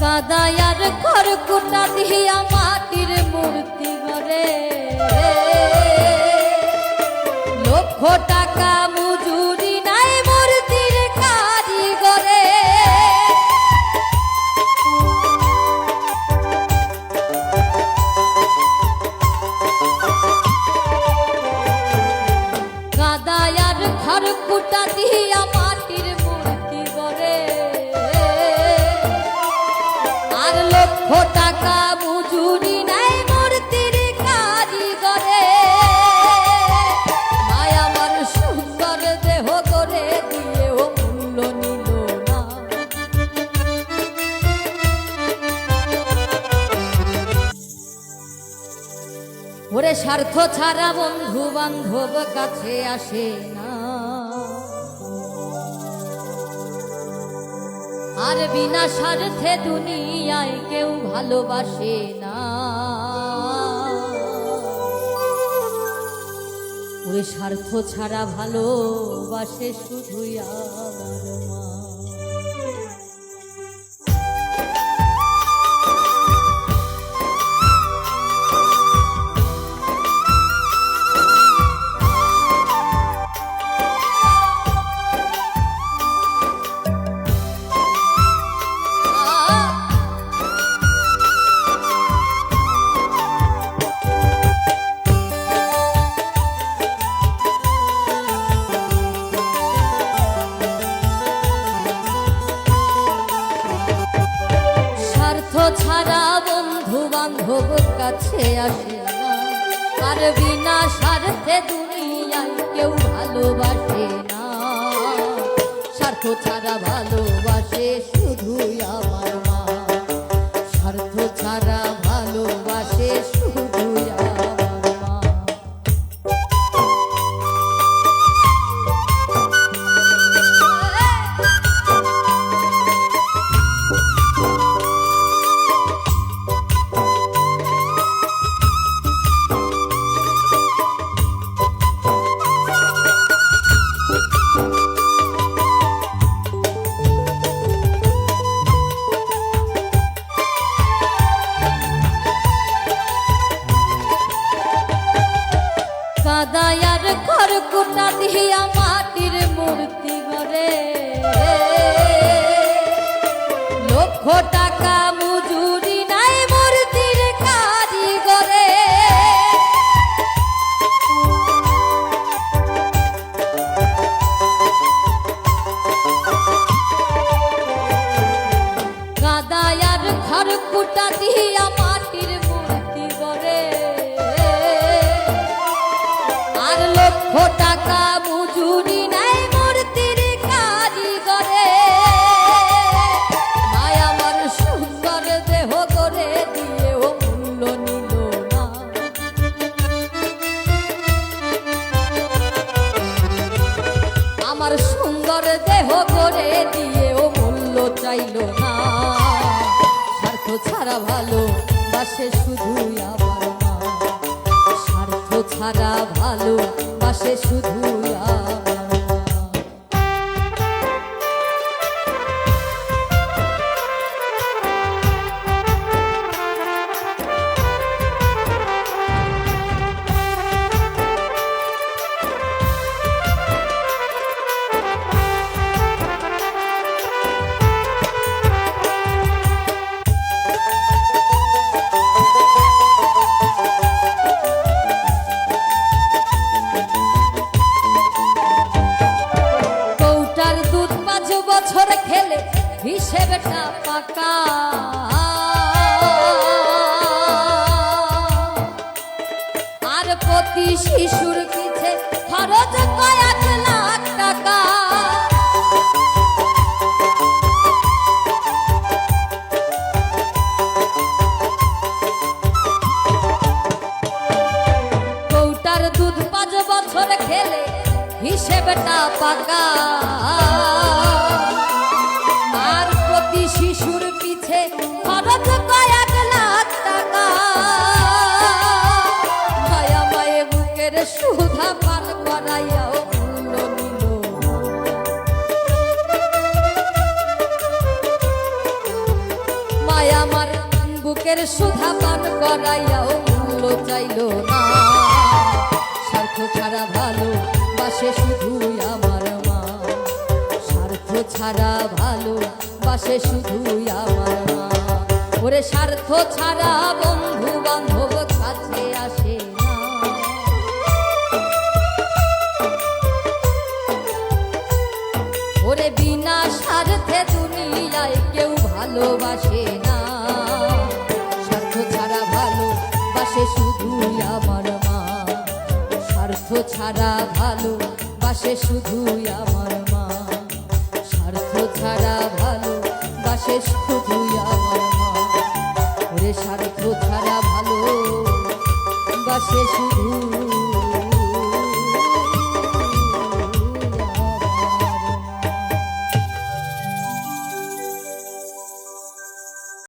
কাদায়ার ঘর কোটা দিয়া মাটির মূর্তি গড়ে, লক্ষ টাকা মজুরি নাই মূর্তির কারিগরে। কাদায়ার ঘর কোটা দিয়া মাটির মূর্তি গড়ে, আর লক্ষ টাকা মজুরি নাই মূর্তির কারিগরে। মায় আমার সুন্দর দেহ করে দিয়েও মূল্য নিল না। ওরে স্বার্থ ছাড়া বন্ধু বান্ধব কাছে আসে না, আর বিনা স্বার্থে দুনিয়ায় কেউ ভালোবাসে না। ওই স্বার্থ ছাড়া ভালোবাসে শুধুই আমার মা। ছাড়া বন্ধু বান্ধব কাছে আসে না, আর বিনা স্বার্থে দুনিয়ায় কেউ ভালোবাসে না। স্বার্থ ছাড়া ভালোবাসে শুধুই আমার মা, স্বার্থ ছাড়া ভালোবাসে শুধুই আমার মা। কাদায়ার ঘর কোটা দিয়া মাটির মূর্তি গড়ে, লক্ষ টাকা মজুরি নাই মূর্তির কারিগরে। কাদায়ার ঘর কোটা দিয়া মাটির মূর্তি গড়ে, আর লক্ষ টাকা মজুরি নাই মূর্তির কারিগরে। মায় আমার সুন্দর দেহ করে দিয়েও মূল্য নিল না। আমার সুন্দর দেহ করে দিয়েও মূল্য চাইল না। স্বার্থ ছাড়া ভালোবাসে শুধুই আমার মা, স্বার্থ ছাড়া ভালোবাসে শুধুই আমার মা। বছর খেলে হিসেবটা পাকা, আর প্রতি শিশুর পিছে খরচ কয়েক লাখ টাকা। কৌটার দুধ 5 বছর খেলে হিসেবটা পাকা, আর প্রতি শিশুর পিছে খরচ কয়েক লাখ টাকা। মায়া মায়ে বুকের সুধা পান করাইয়াও মূল্য নিল। বুকের সুধা পান করাইয়াও মূল্য চাইল না। স্বার্থ ছাড়া ভালো বাসে শুধুই আমার মা, স্বার্থ ছাড়া ভালো বাসে শুধুই আমার মা। ওরে স্বার্থ ছাড়া বন্ধু বান্ধব কাছে আসে না। ওরে বিনা স্বার্থে দুনিয়ায় কেউ ভালোবাসে না। স্বার্থ ছাড়া ভালো বাসে শুধুই আমার মা, স্বার্থ ছাড়া ভালো বাসে শুধুই আমার মা, স্বার্থ ছাড়া ভালো বাসে শুধুই আমার মা। ওরে স্বার্থ ছাড়া ভালো বাসে শুধু